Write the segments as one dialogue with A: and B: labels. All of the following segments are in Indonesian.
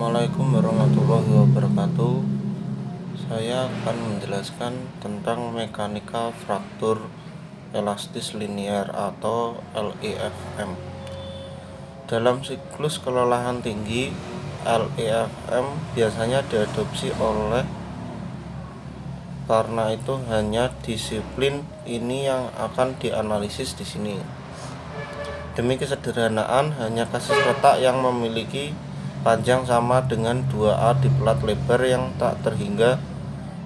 A: Assalamualaikum warahmatullahi wabarakatuh. Saya akan menjelaskan tentang mekanika fraktur elastis linear atau LEFM. Dalam siklus kelelahan tinggi, LEFM biasanya diadopsi oleh karena itu hanya disiplin ini yang akan dianalisis di sini. Demi kesederhanaan, hanya kasus retak yang memiliki panjang sama dengan 2A di pelat lebar yang tak terhingga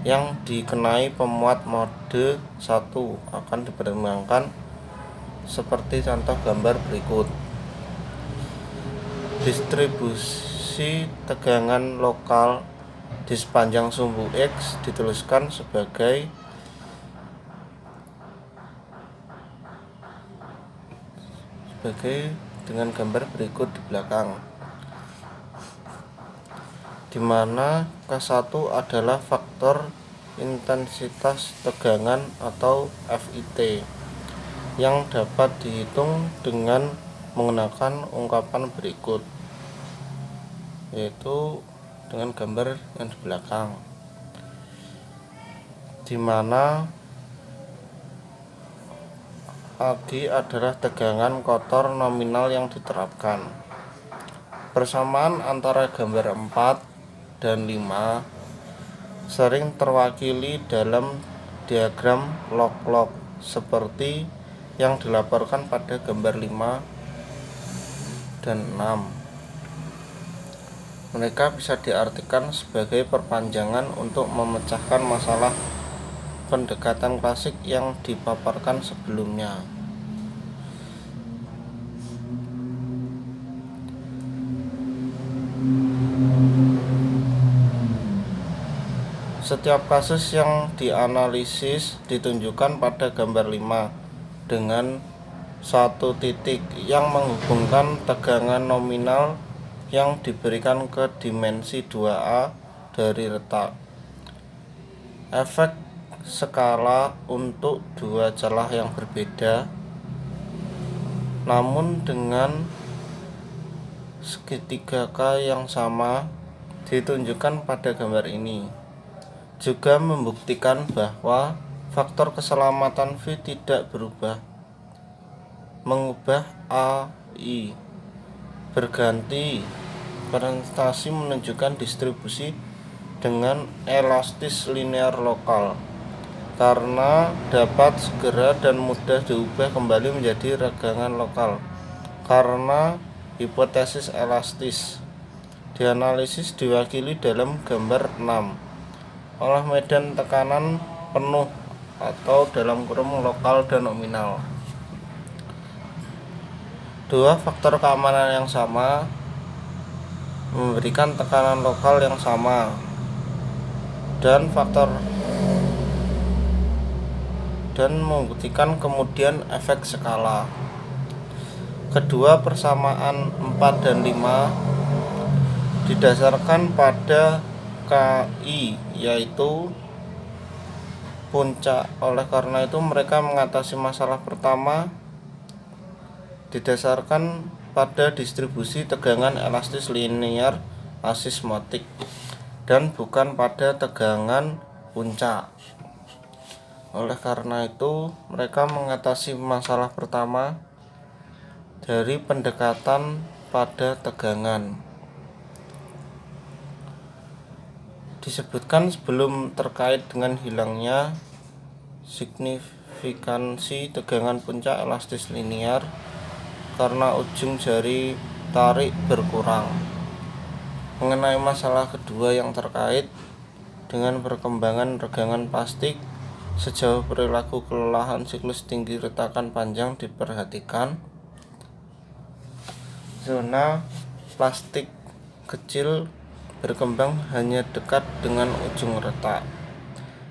A: yang dikenai pemuat mode 1 akan dipertimbangkan seperti contoh gambar berikut. Distribusi tegangan lokal di sepanjang sumbu X dituliskan sebagai dengan gambar berikut di belakang, di mana K1 adalah faktor intensitas tegangan atau FIT yang dapat dihitung dengan menggunakan ungkapan berikut, yaitu dengan gambar yang di belakang, di mana AG adalah tegangan kotor nominal yang diterapkan. Persamaan antara gambar 4 dan 5 sering terwakili dalam diagram log-log seperti yang dilaporkan pada gambar 5 dan 6. Mereka bisa diartikan sebagai perpanjangan untuk memecahkan masalah pendekatan klasik yang dipaparkan sebelumnya. Setiap kasus yang dianalisis ditunjukkan pada gambar 5 dengan satu titik yang menghubungkan tegangan nominal yang diberikan ke dimensi 2A dari retak. Efek skala untuk dua celah yang berbeda namun dengan segitiga K yang sama ditunjukkan pada gambar ini juga membuktikan bahwa faktor keselamatan V tidak berubah, mengubah AI berganti presentasi menunjukkan distribusi dengan elastis linear lokal karena dapat segera dan mudah diubah kembali menjadi regangan lokal karena hipotesis elastis. Dianalisis diwakili dalam gambar 6 oleh medan tekanan penuh atau dalam kurung lokal dan nominal. Dua faktor keamanan yang sama memberikan tekanan lokal yang sama dan membuktikan kemudian efek skala. Kedua persamaan 4 dan 5 didasarkan pada KI, yaitu puncak. Oleh karena itu mereka mengatasi masalah pertama didasarkan pada distribusi tegangan elastis linear asismotik dan bukan pada tegangan puncak. Oleh karena itu, mereka mengatasi masalah pertama dari pendekatan pada tegangan. Disebutkan sebelum terkait dengan hilangnya signifikansi tegangan puncak elastis linear karena ujung jari tarik berkurang. Mengenai masalah kedua yang terkait dengan perkembangan regangan plastik sejauh perilaku kelelahan siklus tinggi retakan panjang diperhatikan, zona plastik kecil berkembang hanya dekat dengan ujung retak,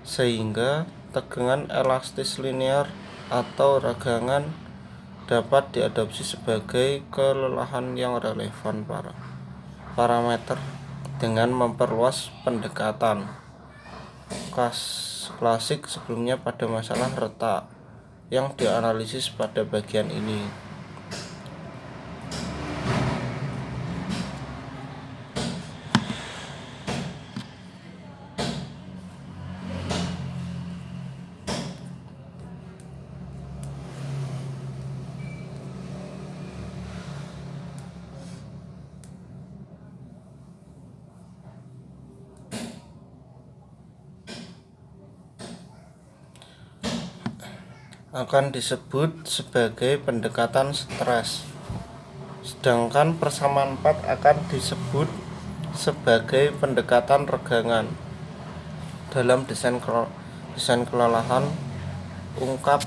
A: sehingga tegangan elastis linear atau regangan dapat diadopsi sebagai kelelahan yang relevan parameter dengan memperluas pendekatan klasik sebelumnya pada masalah retak yang dianalisis pada bagian ini. akan disebut sebagai pendekatan stres, sedangkan persamaan 4 akan disebut sebagai pendekatan regangan. Dalam desain kelelahan, ungkap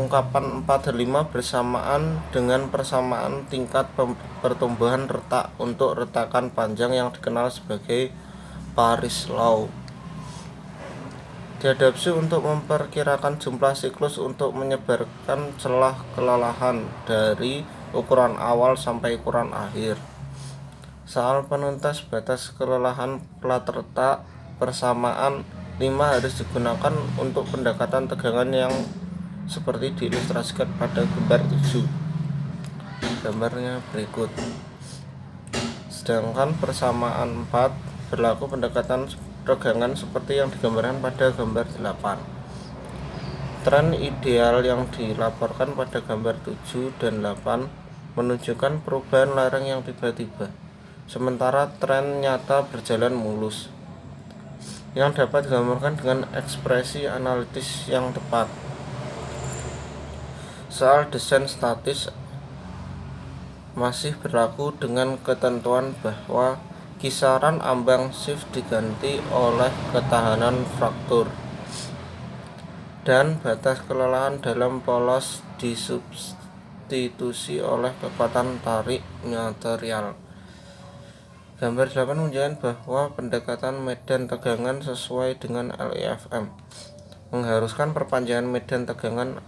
A: ungkapan 4 dan 5 bersamaan dengan persamaan tingkat pertumbuhan retak untuk retakan panjang yang dikenal sebagai Paris Law. Diadopsi untuk memperkirakan jumlah siklus untuk menyebarkan celah kelelahan dari ukuran awal sampai ukuran akhir. Soal penuntas batas kelelahan plat retak persamaan 5 harus digunakan untuk pendekatan tegangan yang seperti diilustrasikan pada gambar 7. Gambarnya berikut. Sedangkan persamaan 4 berlaku pendekatan regangan seperti yang digambarkan pada gambar 8. Tren ideal yang dilaporkan pada gambar 7 dan 8 menunjukkan perubahan lereng yang tiba-tiba, sementara tren nyata berjalan mulus, yang dapat digambarkan dengan ekspresi analitis yang tepat. Soal desain statis masih berlaku dengan ketentuan bahwa kisaran ambang shift diganti oleh ketahanan fraktur dan batas kelelahan dalam polos disubstitusi oleh kekuatan tarik material. Gambar 8 menunjukkan bahwa pendekatan medan tegangan sesuai dengan LEFM mengharuskan perpanjangan medan tegangan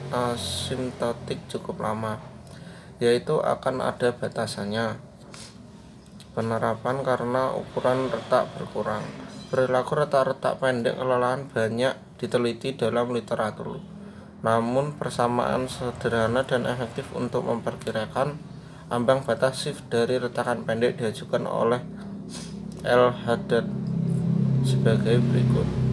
A: asimptotik cukup lama, yaitu akan ada batasannya. Penerapan karena ukuran retak berkurang. Perilaku retak-retak pendek kelelahan banyak diteliti dalam literatur, namun persamaan sederhana dan efektif untuk memperkirakan ambang batas shift dari retakan pendek diajukan oleh L. Haddad sebagai berikut.